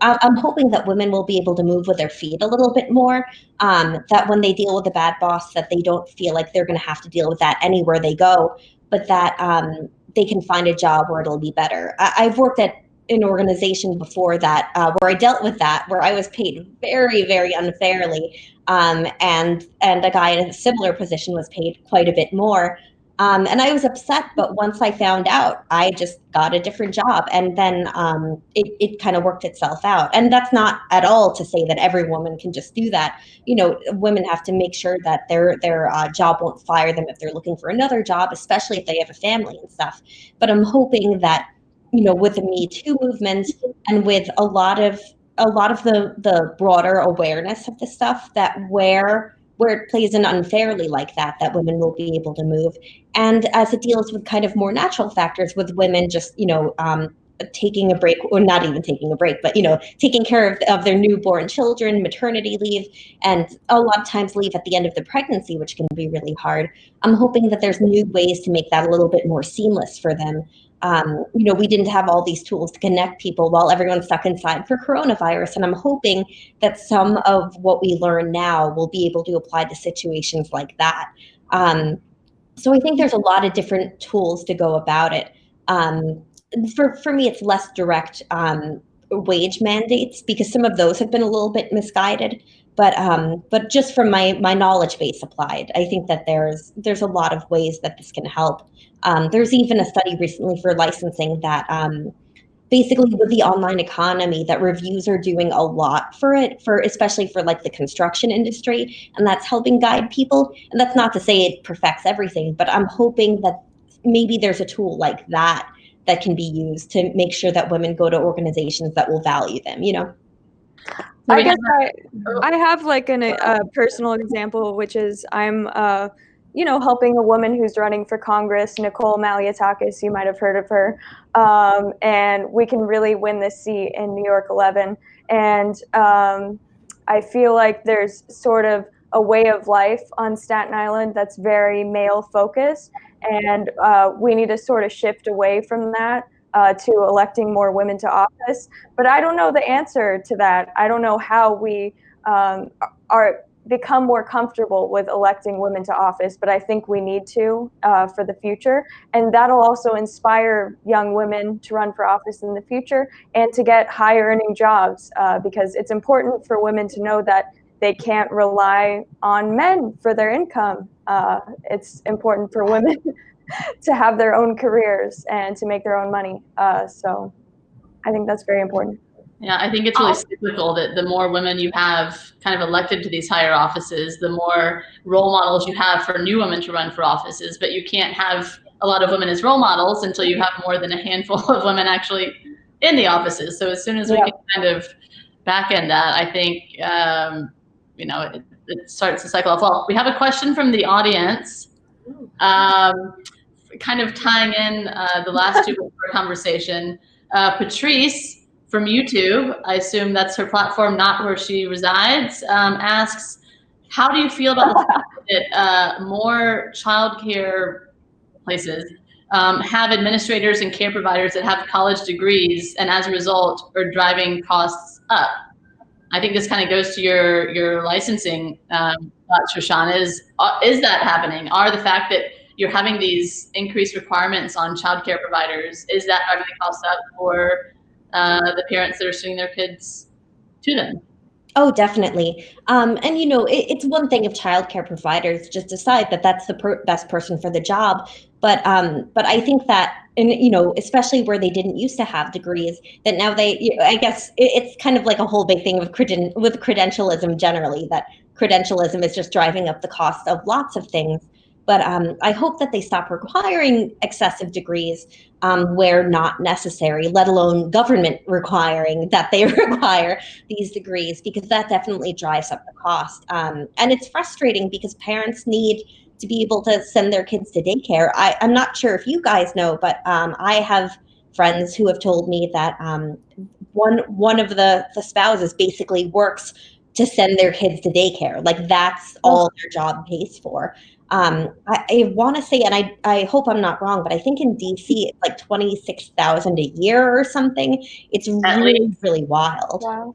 I'm hoping that women will be able to move with their feet a little bit more, that when they deal with a bad boss, that they don't feel like they're going to have to deal with that anywhere they go, but that they can find a job where it'll be better. I've worked at an organization before that where I dealt with that, where I was paid very, very unfairly, and a guy in a similar position was paid quite a bit more. And I was upset, but once I found out, I just got a different job, and then it kind of worked itself out. And that's not at all to say that every woman can just do that. Women have to make sure that their job won't fire them if they're looking for another job, especially if they have a family and stuff. But I'm hoping that, with the Me Too movement and with a lot of the broader awareness of this stuff, that where where it plays in unfairly like that women will be able to move. And as it deals with kind of more natural factors with women just, taking a break, or not even taking a break, but, taking care of their newborn children, maternity leave, and a lot of times leave at the end of the pregnancy, which can be really hard. I'm hoping that there's new ways to make that a little bit more seamless for them. We didn't have all these tools to connect people while everyone's stuck inside for coronavirus. And I'm hoping that some of what we learn now will be able to apply to situations like that. So I think there's a lot of different tools to go about it. For me, it's less direct wage mandates, because some of those have been a little bit misguided. But just from my knowledge base applied, I think that there's a lot of ways that this can help. There's even a study recently for licensing that basically with the online economy, that reviews are doing a lot for it, especially for like the construction industry, and that's helping guide people. And that's not to say it perfects everything, but I'm hoping that maybe there's a tool like that can be used to make sure that women go to organizations that will value them, I guess I have like a personal example, which is I'm, helping a woman who's running for Congress, Nicole Malliotakis. You might have heard of her. And we can really win this seat in New York 11. And I feel like there's sort of a way of life on Staten Island that's very male focused. And we need to sort of shift away from that to electing more women to office. But I don't know the answer to that. I don't know how we become more comfortable with electing women to office, but I think we need to for the future. And that'll also inspire young women to run for office in the future and to get high earning jobs, because it's important for women to know that they can't rely on men for their income. It's important for women to have their own careers and to make their own money. So I think that's very important. Yeah, I think it's really cyclical that the more women you have kind of elected to these higher offices, the more role models you have for new women to run for offices. But you can't have a lot of women as role models until you have more than a handful of women actually in the offices. So as soon as we can kind of back end that, I think, it starts to cycle off. Well, we have a question from the audience, kind of tying in the last two of our conversation. Patrice from YouTube, I assume that's her platform, not where she resides, asks, how do you feel about the fact that more childcare places have administrators and care providers that have college degrees, and as a result are driving costs up? I think this kind of goes to your licensing Shoshana. Is that happening? Are the fact that you're having these increased requirements on childcare providers, is that driving the cost up for the parents that are sending their kids to them? Oh, definitely. And it's one thing if childcare providers just decide that that's the best person for the job, but I think that, especially where they didn't used to have degrees, that now I guess it's kind of like a whole big thing with credentialism generally, that credentialism is just driving up the cost of lots of things. But I hope that they stop requiring excessive degrees where not necessary, let alone government requiring that they require these degrees, because that definitely drives up the cost. And it's frustrating because parents need to be able to send their kids to daycare. I'm not sure if you guys know, but I have friends who have told me that one of the spouses basically works to send their kids to daycare. Like that's all their job pays for. I want to say, and I hope I'm not wrong, but I think in DC it's like $26,000 a year or something. It's really, really wild. Wow.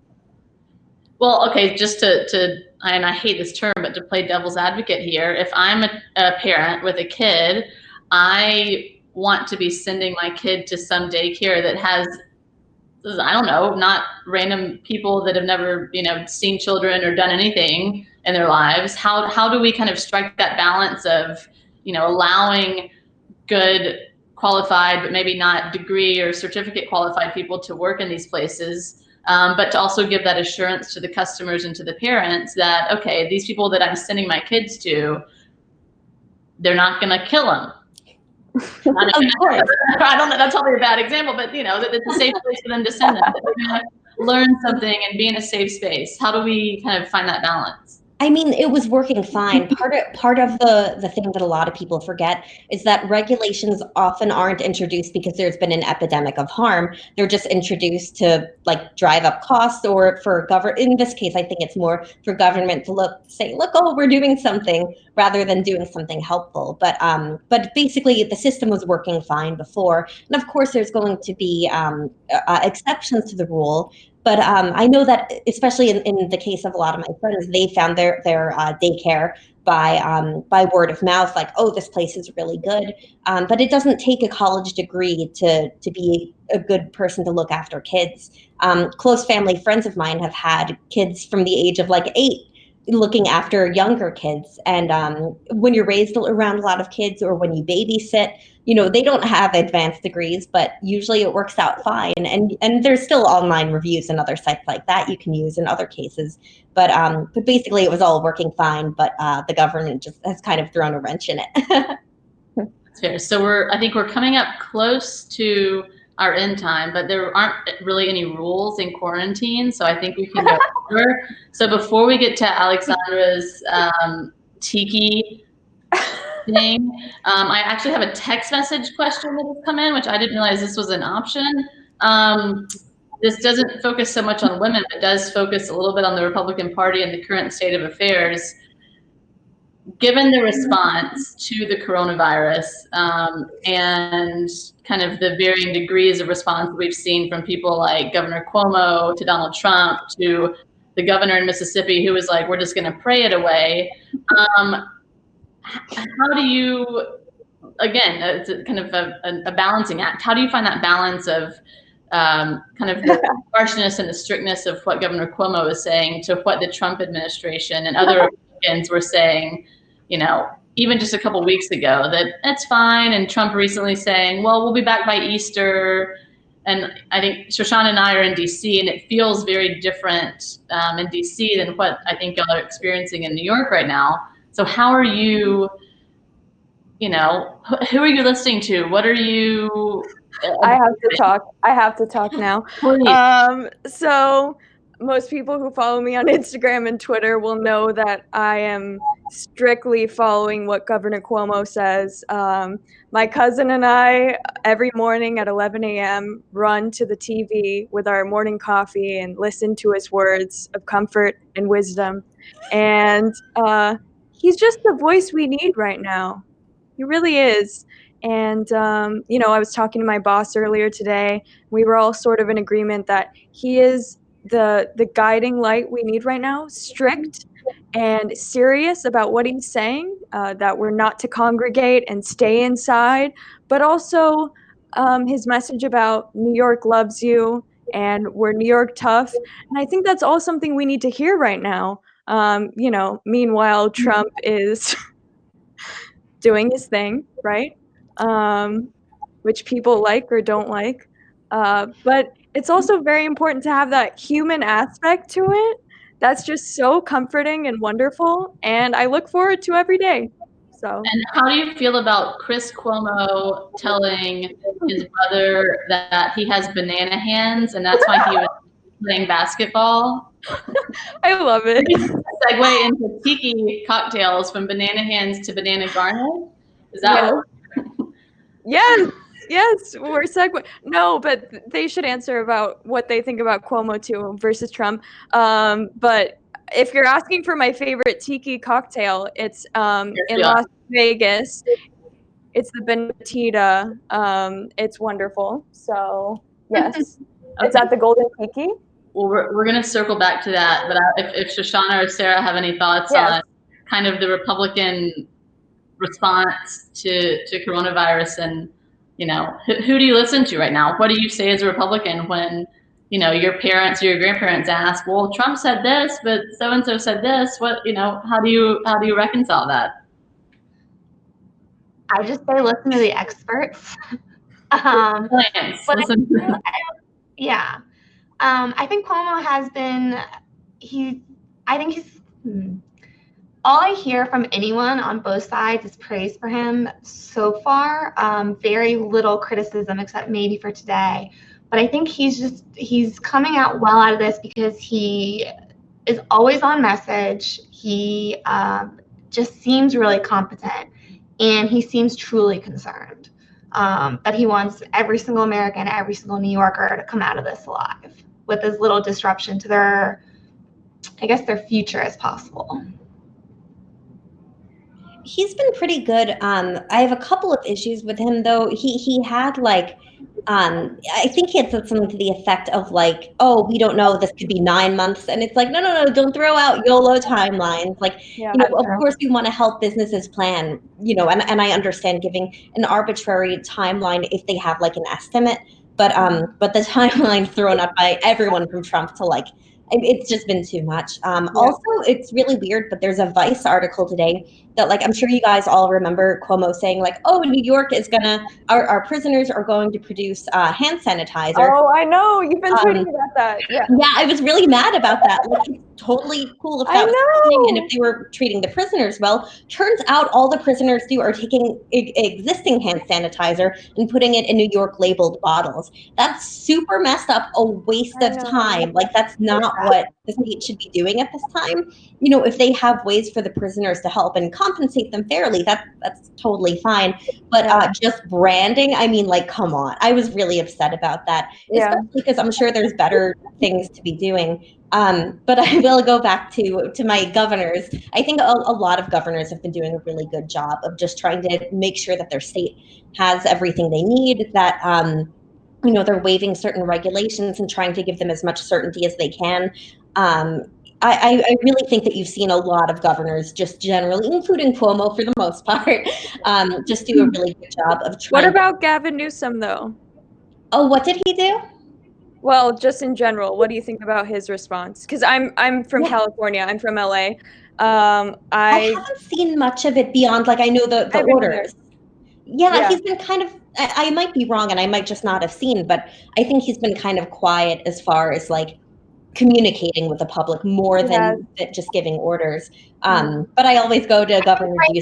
Well, okay, just to and I hate this term, but to play devil's advocate here, if I'm a parent with a kid, I want to be sending my kid to some daycare that has, I don't know, not random people that have never, seen children or done anything in their lives. How do we kind of strike that balance of, allowing good, qualified, but maybe not degree or certificate qualified people to work in these places, but to also give that assurance to the customers and to the parents that, okay, these people that I'm sending my kids to, they're not going to kill them. I don't know, that's probably a bad example, but that it's a safe place for them to send them, that they're going to learn something and be in a safe space. How do we kind of find that balance? I mean, it was working fine. Part of the thing that a lot of people forget is that regulations often aren't introduced because there's been an epidemic of harm. They're just introduced to like drive up costs, or for in this case, I think it's more for government to say, oh, we're doing something, rather than doing something helpful. But basically the system was working fine before. And of course there's going to be exceptions to the rule. But I know that, especially in the case of a lot of my friends, they found their daycare by word of mouth, like, oh, this place is really good. But it doesn't take a college degree to be a good person to look after kids. Close family friends of mine have had kids from the age of like 8 looking after younger kids. And when you're raised around a lot of kids, or when you babysit, they don't have advanced degrees, but usually it works out fine. And there's still online reviews and other sites like that you can use in other cases. But basically it was all working fine, but the government just has kind of thrown a wrench in it. That's fair. So I think we're coming up close to our end time, but there aren't really any rules in quarantine, so I think we can go over. So before we get to Alexandra's tiki thing, I actually have a text message question that has come in, which I didn't realize this was an option. This doesn't focus so much on women, but does focus a little bit on the Republican Party and the current state of affairs. Given the response to the coronavirus and kind of the varying degrees of response that we've seen from people like Governor Cuomo to Donald Trump to the governor in Mississippi, who was like, we're just going to pray it away. How do you, again, it's kind of a balancing act. How do you find that balance of kind of the harshness and the strictness of what Governor Cuomo is saying to what the Trump administration and other Republicans were saying, even just a couple weeks ago, that it's fine, and Trump recently saying, well, we'll be back by Easter. And I think Shoshana and I are in DC, and it feels very different in DC than what I think y'all are experiencing in New York right now. So how are you, who are you listening to? What are you? I have to talk now. So most people who follow me on Instagram and Twitter will know that I am strictly following what Governor Cuomo says. My cousin and I, every morning at 11 a.m., run to the TV with our morning coffee and listen to his words of comfort and wisdom. And he's just the voice we need right now. He really is. And, I was talking to my boss earlier today. We were all sort of in agreement that he is the guiding light we need right now, strict and serious about what he's saying, that we're not to congregate and stay inside, but also his message about New York loves you and we're New York tough. And I think that's all something we need to hear right now. Meanwhile, Trump is doing his thing, right? Which people like or don't like. But it's also very important to have that human aspect to it. That's just so comforting and wonderful, and I look forward to every day. So. And how do you feel about Chris Cuomo telling his brother that he has banana hands, and that's why he was playing basketball? I love it. Segue into tiki cocktails from banana hands to banana garnish. Is that what? Yes, we're segue. No, but they should answer about what they think about Cuomo too versus Trump. But if you're asking for my favorite tiki cocktail, it's in Las Vegas. It's the Benitita. It's wonderful. So yes, it's at the Golden Tiki. Well, we're going to circle back to that. But if Shoshana or Sarah have any thoughts on kind of the Republican response to coronavirus, and who do you listen to right now? What do you say as a Republican when your parents or your grandparents ask, well, Trump said this, but so and so said this? What how do you reconcile that? I just say listen to the experts. Listen. Yeah. I think Cuomo has been. All I hear from anyone on both sides is praise for him so far. Very little criticism, except maybe for today. But I think he's coming out well out of this because he is always on message. He just seems really competent, and he seems truly concerned that he wants every single American, every single New Yorker to come out of this alive with as little disruption to their future as possible. He's been pretty good. I have a couple of issues with him, though. He had like, I think he had said something to the effect of like, "Oh, we don't know. This could be 9 months," and it's like, no, don't throw out YOLO timelines. Like, Yeah, of course, we want to help businesses plan. And I understand giving an arbitrary timeline if they have like an estimate, but the timeline thrown up by everyone from Trump to like. It's just been too much. Also, it's really weird, but there's a Vice article today that, like, I'm sure you guys all remember Cuomo saying, like, "Oh, New York is our prisoners are going to produce hand sanitizer." Oh, I know. You've been tweeting about that. Yeah. Yeah, I was really mad about that. Like, it's totally cool if that was happening and if they were treating the prisoners well. Turns out all the prisoners do are taking existing hand sanitizer and putting it in New York labeled bottles. That's super messed up, a waste of time. Like, that's not what the state should be doing at this time. If they have ways for the prisoners to help and compensate them fairly, that's totally fine. But just branding, I mean, like, come on. I was really upset about that, especially because I'm sure there's better things to be doing. But I will go back to my governors. I think a lot of governors have been doing a really good job of just trying to make sure that their state has everything they need, that they're waiving certain regulations and trying to give them as much certainty as they can. I really think that you've seen a lot of governors just generally, including Cuomo for the most part, just do a really good job of trying. What about Gavin Newsom, though? Oh, what did he do? Well, just in general, what do you think about his response? Because I'm from California. I'm from LA. I haven't seen much of it beyond, like, I know the orders. Yeah, he's been kind of, I might be wrong and I might just not have seen, but I think he's been kind of quiet as far as like communicating with the public more than just giving orders. But I always go to Governor Ducey.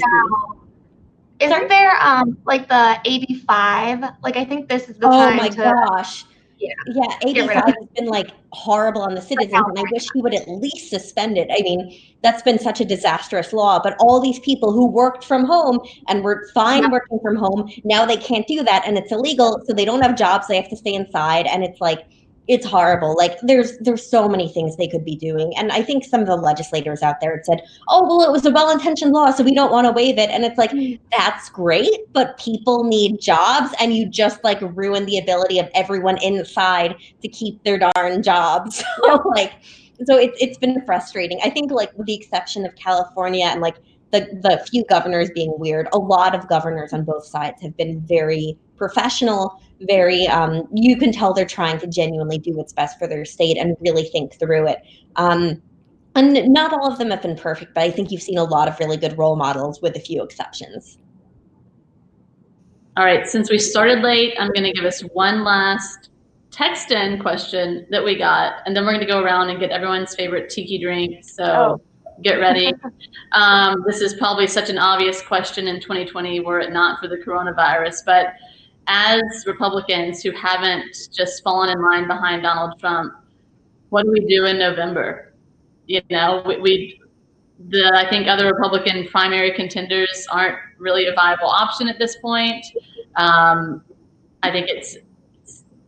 Isn't there like the AB5? Like, I think this is the time. Oh my gosh. Yeah, AB5 has been like horrible on the citizens, and I wish he would at least suspend it. I mean, that's been such a disastrous law, but all these people who worked from home and were fine working from home, now they can't do that, and it's illegal, so they don't have jobs, they have to stay inside, and it's like, it's horrible. Like, there's so many things they could be doing. And I think some of the legislators out there had said, "Oh, well, it was a well-intentioned law, so we don't want to waive it." And it's like, that's great, but people need jobs, and you just like ruin the ability of everyone inside to keep their darn jobs. So it's been frustrating. I think, like, with the exception of California and like the few governors being weird, a lot of governors on both sides have been very professional, very you can tell they're trying to genuinely do what's best for their state and really think through it. And not all of them have been perfect, but I think you've seen a lot of really good role models with a few exceptions. All right, since we started late, I'm going to give us one last text-in question that we got, and then we're going to go around and get everyone's favorite tiki drink. So get ready. This is probably such an obvious question in 2020 were it not for the coronavirus, but as Republicans who haven't just fallen in line behind Donald Trump, what do we do in November? I think other Republican primary contenders aren't really a viable option at this point. I think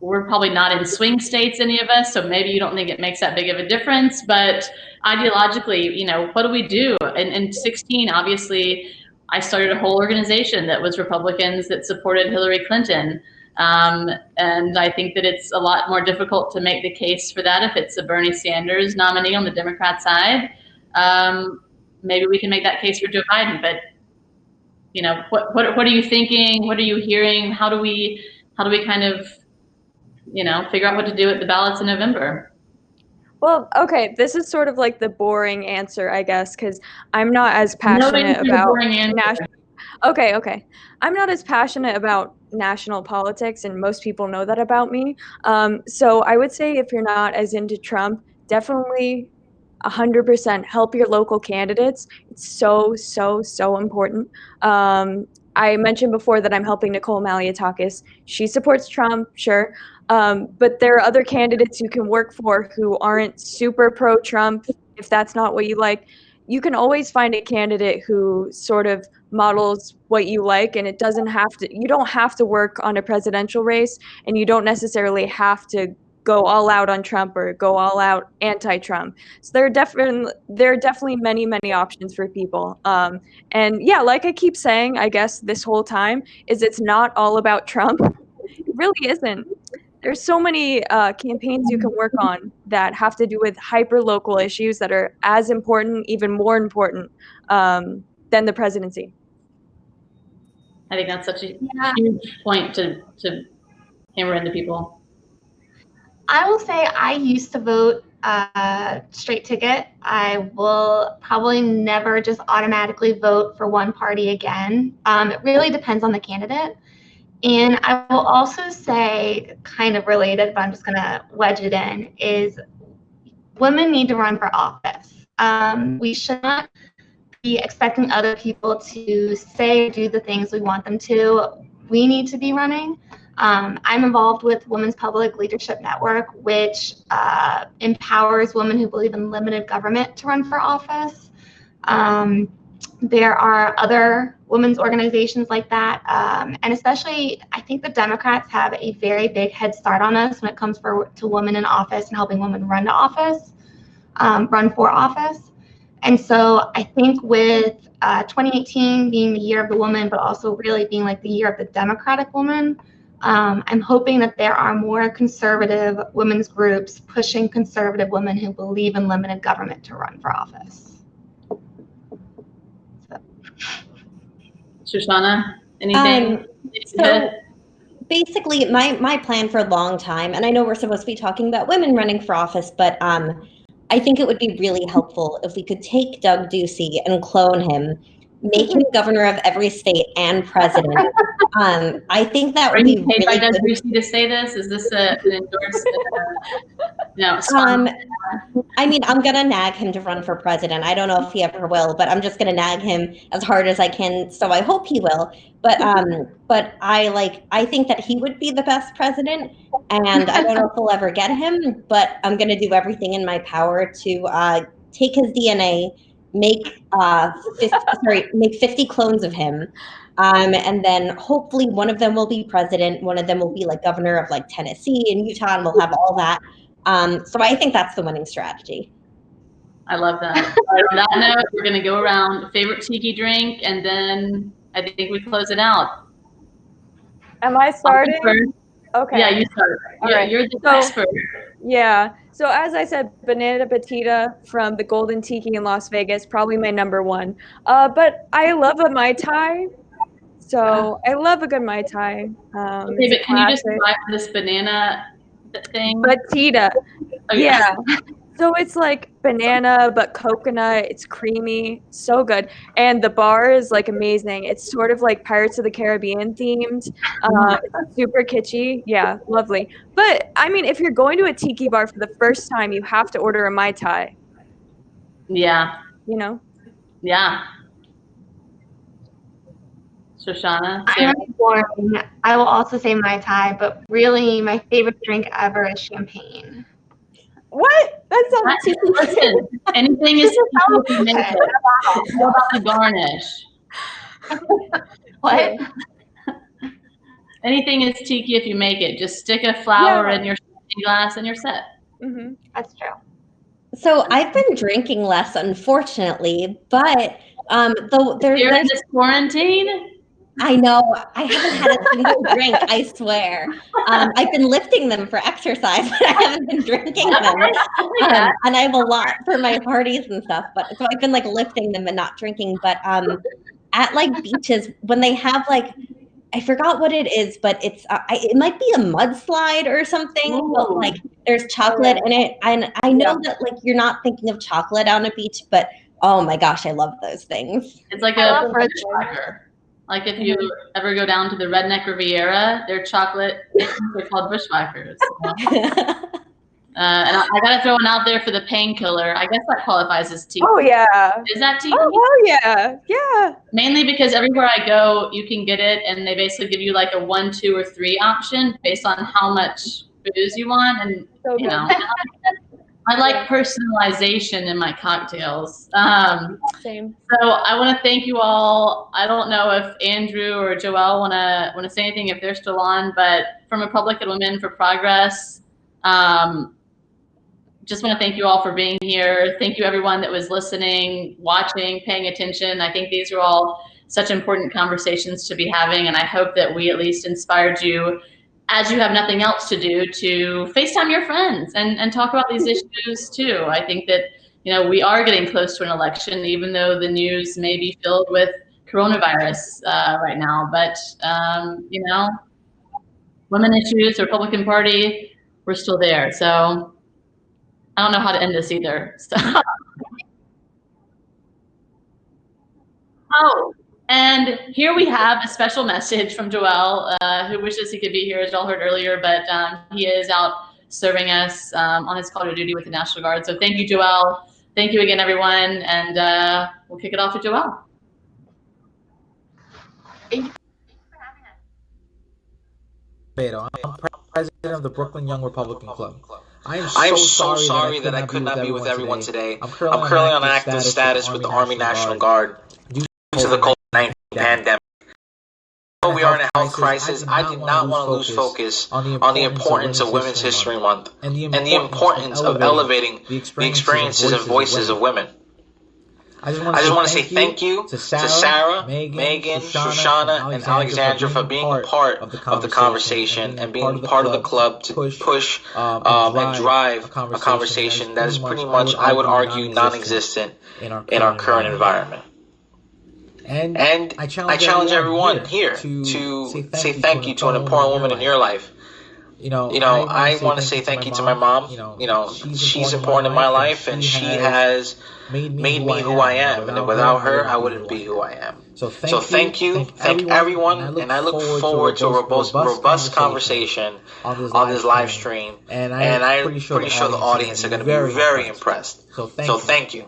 we're probably not in swing states, any of us, so maybe you don't think it makes that big of a difference, but ideologically, what do we do? In 16, obviously, I started a whole organization that was Republicans that supported Hillary Clinton. And I think that it's a lot more difficult to make the case for that if it's a Bernie Sanders nominee on the Democrat side. Maybe we can make that case for Joe Biden, but what are you thinking? What are you hearing? How do we kind of, figure out what to do at the ballots in November? Well, okay, this is sort of like the boring answer, I guess, because I'm not as passionate about national. Okay. I'm not as passionate about national politics, and most people know that about me. So I would say if you're not as into Trump, definitely 100% help your local candidates. It's so important. I mentioned before that I'm helping Nicole Malliotakis. She supports Trump, sure. But there are other candidates you can work for who aren't super pro-Trump if that's not what you like, you can always find a candidate who sort of models what you like, and you don't have to work on a presidential race, and you don't necessarily have to go all out on Trump or go all out anti-Trump. So there are definitely many, many options for people. And yeah, like I keep saying, I guess this whole time, is it's not all about Trump. It really isn't. There's so many campaigns you can work on that have to do with hyper-local issues that are as important, even more important than the presidency. I think that's such a huge point to hammer into people. I will say I used to vote straight ticket. I will probably never just automatically vote for one party again. It really depends on the candidate. And I will also say, kind of related, but I'm just going to wedge it in, is women need to run for office. We should not be expecting other people to say or do the things we want them to. We need to be running. I'm involved with Women's Public Leadership Network, which empowers women who believe in limited government to run for office. There are other women's organizations like that. And especially, I think the Democrats have a very big head start on us when it comes to women in office and helping women run for office. And so I think with 2018 being the year of the woman, but also really being like the year of the Democratic woman, I'm hoping that there are more conservative women's groups pushing conservative women who believe in limited government to run for office. Shoshana, anything? So basically, my plan for a long time, and I know we're supposed to be talking about women running for office, but I think it would be really helpful if we could take Doug Ducey and clone him, make him governor of every state and president. I think that would be paid by really Doug good. Ducey to say this? Is this an endorsement? No. I mean, I'm gonna nag him to run for president. I don't know if he ever will, but I'm just gonna nag him as hard as I can. So I hope he will. But I think that he would be the best president, and I don't know if we'll ever get him. But I'm gonna do everything in my power to take his DNA, make 50 clones of him. And then hopefully one of them will be president. One of them will be like governor of like Tennessee and Utah, and we'll have all that. So I think that's the winning strategy. I love that. All right, on that note, we're going to go around favorite tiki drink, and then I think we close it out. Am I starting? Okay. Yeah, you start. You're the expert. Yeah. So as I said, Banana Batida from the Golden Tiki in Las Vegas, probably my number one. But I love a Mai Tai. So I love a good Mai Tai. Okay, but can you just buy this banana thing? Batida. Okay. Yeah. So it's like banana, but coconut. It's creamy. So good. And the bar is like amazing. It's sort of like Pirates of the Caribbean themed. It's super kitschy. Yeah, lovely. But I mean, if you're going to a tiki bar for the first time, you have to order a Mai Tai. Yeah. You know? Yeah. Shoshana? I'm boring. I will also say Mai Tai, but really my favorite drink ever is champagne. What? That sounds too Listen, anything is tiki if you make it. It's all about the garnish. What? Anything is tiki if you make it. Just stick a flower in your glass and you're set. Mm-hmm. That's true. So I've been drinking less, unfortunately, but During this quarantine? I know. I haven't had a single drink, I swear. I've been lifting them for exercise, but I haven't been drinking them. And I have a lot for my parties and stuff, but so I've been like lifting them and not drinking. But at like beaches, when they have like, I forgot what it is, but it's it might be a mudslide or something. Ooh. But like there's chocolate in it, and I know that like you're not thinking of chocolate on a beach, but oh my gosh, I love those things. It's like a bushwhacker. Like if you ever go down to the Redneck Riviera, their chocolate they're called bushwhackers. And I gotta throw one out there for the painkiller. I guess that qualifies as tiki. Oh yeah. Is that tiki? Oh hell yeah. Yeah. Mainly because everywhere I go, you can get it, and they basically give you like a 1, 2, or 3 option based on how much booze you want, and So you know. I like personalization in my cocktails. Same. So I want to thank you all. I don't know if Andrew or Joelle want to say anything if they're still on, but from Republican Women for Progress, just want to thank you all for being here. Thank you everyone that was listening, watching, paying attention. I think these are all such important conversations to be having, and I hope that we at least inspired you, as you have nothing else to do, to FaceTime your friends and talk about these issues too. I think that, you know, we are getting close to an election, even though the news may be filled with coronavirus right now. But, you know, women issues, the Republican Party, we're still there. So I don't know how to end this either. So. Oh, and here we have a special message from Joel, who wishes he could be here, as y'all heard earlier, but he is out serving us on his call to duty with the National Guard. So thank you, Joel. Thank you again, everyone, and we'll kick it off with Joel. Thank you. I'm president of the Brooklyn Young Republican Club. I am so sorry that I could not be with everyone today. I'm currently on active status with the Army National Guard due to the COVID-19 pandemic. Though we are in a health crisis, I did not want to lose focus on the importance of Women's History Month and the importance of elevating the experiences and voices of women. I just want to say thank you to Sarah, Meghan, Shoshana, and Alexandra for being a part of the conversation and being part of the club to push and drive a conversation that is pretty much, I would argue, non-existent in our current environment. And I challenge everyone here to say thank you to an important woman in your life. You know, I want to say thank you to my mom. You know, she's important in my life, and she has made me who I am. And without her, I wouldn't be who I am. So thank you, thank everyone, and I look forward to a robust conversation on this live stream. And I'm pretty sure the audience are going to be very impressed. So thank you.